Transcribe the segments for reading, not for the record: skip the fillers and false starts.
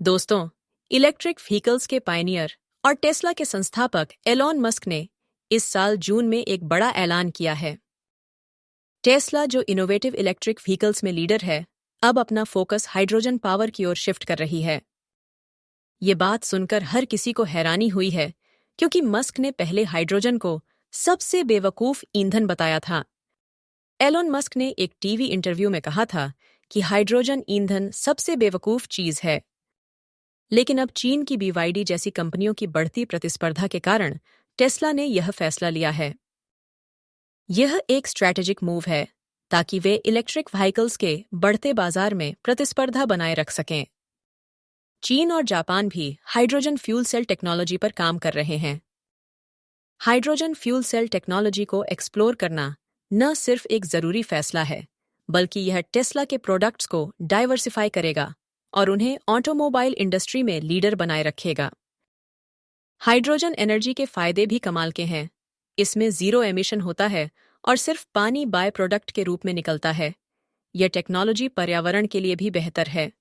दोस्तों, electric vehicles के Pioneer और टेस्ला के संस्थापक एलॉन मस्क ने इस साल जून में एक बड़ा ऐलान किया है। टेस्ला, जो इनोवेटिव इलेक्ट्रिक व्हीकल्स में लीडर है, अब अपना फोकस हाइड्रोजन पावर की ओर शिफ्ट कर रही है। ये बात सुनकर हर किसी को हैरानी हुई है, क्योंकि मस्क ने पहले हाइड्रोजन को सबसे बेवकूफ ईंधन बताया था। एलॉन मस्क ने एक टीवी इंटरव्यू में कहा था कि हाइड्रोजन ईंधन सबसे बेवकूफ चीज है। लेकिन अब चीन की BYD जैसी कंपनियों की बढ़ती प्रतिस्पर्धा के कारण टेस्ला ने यह फैसला लिया है। यह एक स्ट्रैटेजिक मूव है ताकि वे इलेक्ट्रिक व्हीकल्स के बढ़ते बाजार में प्रतिस्पर्धा बनाए रख सकें। चीन और जापान भी हाइड्रोजन फ्यूल सेल टेक्नोलॉजी पर काम कर रहे हैं। हाइड्रोजन फ्यूल सेल टेक्नोलॉजी को एक्सप्लोर करना न सिर्फ एक जरूरी फैसला है, बल्कि यह टेस्ला के प्रोडक्ट्स को डाइवर्सिफाई करेगा और उन्हें ऑटोमोबाइल इंडस्ट्री में लीडर बनाए रखेगा। हाइड्रोजन एनर्जी के फायदे भी कमाल के हैं। इसमें जीरो एमिशन होता है और सिर्फ पानी बाय प्रोडक्ट के रूप में निकलता है। यह टेक्नोलॉजी पर्यावरण के लिए भी बेहतर है।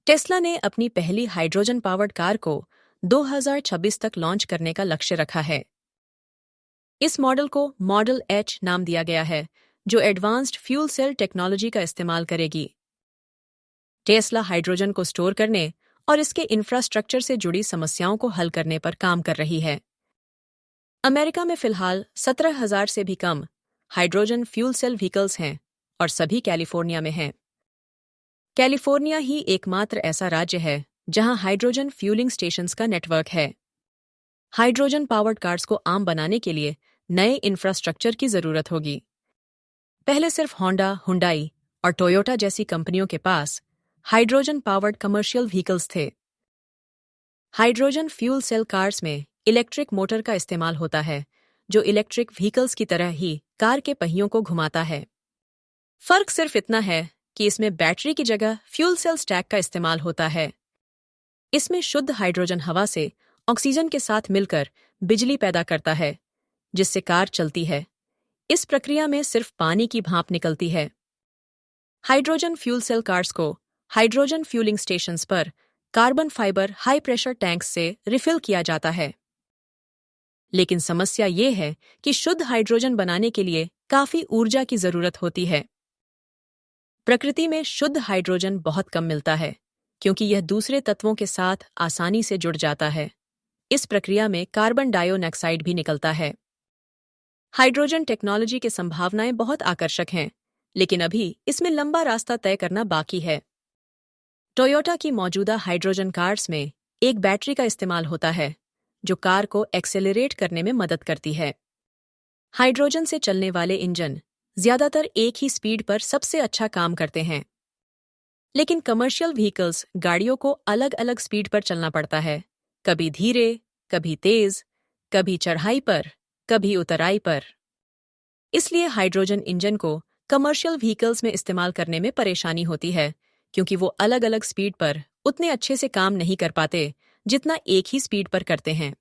टेस्ला ने अपनी पहली हाइड्रोजन पावर्ड कार को 2026 तक लॉन्च करने का लक्ष्य रखा है। इस मॉडल को मॉडल H नाम दिया गया है, जो एडवांस्ड फ्यूल सेल टेक्नोलॉजी का इस्तेमाल करेगी। टेस्ला हाइड्रोजन को स्टोर करने और इसके इंफ्रास्ट्रक्चर से जुड़ी समस्याओं को हल करने पर काम कर रही है। अमेरिका में फिलहाल 17,000 से भी कम हाइड्रोजन फ्यूल सेल व्हीकल्स हैं और सभी कैलिफोर्निया में हैं। कैलिफोर्निया ही एकमात्र ऐसा राज्य है जहां हाइड्रोजन फ्यूलिंग स्टेशंस का नेटवर्क है। हाइड्रोजन पावर्ड कार्स को आम बनाने के लिए नए इंफ्रास्ट्रक्चर की जरूरत होगी। पहले सिर्फ होंडा, हुंडई और टोयोटा जैसी कंपनियों के पास हाइड्रोजन पावर्ड कमर्शियल व्हीकल्स थे। हाइड्रोजन फ्यूल सेल कार्स में इलेक्ट्रिक मोटर का इस्तेमाल होता है, जो इलेक्ट्रिक व्हीकल्स की तरह ही कार के पहियों को घुमाता है। फर्क सिर्फ इतना है कि इसमें बैटरी की जगह फ्यूल सेल स्टैक का इस्तेमाल होता है। इसमें शुद्ध हाइड्रोजन हवा से ऑक्सीजन के साथ मिलकर बिजली पैदा करता है, जिससे कार चलती है। इस प्रक्रिया में सिर्फ पानी की भाप निकलती है। हाइड्रोजन फ्यूल सेल कार्स को हाइड्रोजन फ्यूलिंग स्टेशंस पर carbon fibre high pressure tanks से रिफिल किया जाता है। लेकिन समस्या ये है कि शुद्ध हाइड्रोजन बनाने के लिए काफी ऊर्जा की जरूरत होती है। प्रकृति में शुद्ध हाइड्रोजन बहुत कम मिलता है, क्योंकि यह दूसरे तत्वों के साथ आसानी से जुड़ जाता है। इस प्रक्रिया में कार्बन डाइऑक्साइड भी निकलता है। हाइड्रोजन टेक्नोलॉजी की संभावनाएं बहुत आकर्षक हैं, लेकिन अभी इसमें लंबा रास्ता तय करना बाकी है। टोयोटा की मौजूदा हाइड्रोजन कार्स में एक बैटरी का इस्तेमाल होता है, जो कार को एक्सेलरेट करने में मदद करती है। हाइड्रोजन से चलने वाले इंजन ज्यादातर एक ही स्पीड पर सबसे अच्छा काम करते हैं। लेकिन कमर्शियल व्हीकल्स गाड़ियों को अलग अलग स्पीड पर चलना पड़ता है, कभी धीरे, कभी तेज, कभी चढ़ाई पर, कभी उतराई पर। इसलिए हाइड्रोजन इंजन को कमर्शियल व्हीकल्स में इस्तेमाल करने में परेशानी होती है, क्योंकि वो अलग अलग स्पीड पर उतने अच्छे से काम नहीं कर पाते जितना एक ही स्पीड पर करते हैं।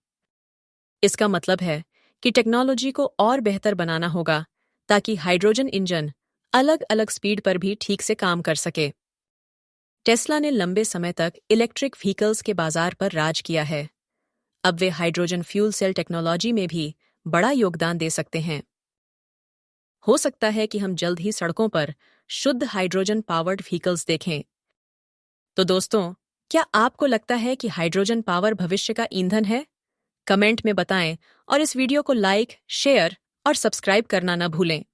इसका मतलब है कि टेक्नोलॉजी को और बेहतर बनाना होगा ताकि हाइड्रोजन इंजन अलग अलग स्पीड पर भी ठीक से काम कर सके। टेस्ला ने लंबे समय तक इलेक्ट्रिक व्हीकल्स के बाजार पर राज किया है। अब वे हाइड्रोजन फ्यूल सेल टेक्नोलॉजी में भी बड़ा योगदान दे सकते हैं। हो सकता है कि हम जल्द ही सड़कों पर शुद्ध हाइड्रोजन पावर्ड व्हीकल्स देखें। तो दोस्तों, क्या आपको लगता है कि हाइड्रोजन पावर भविष्य का ईंधन है? कमेंट में बताएं और इस वीडियो को लाइक, शेयर और सब्सक्राइब करना न भूलें।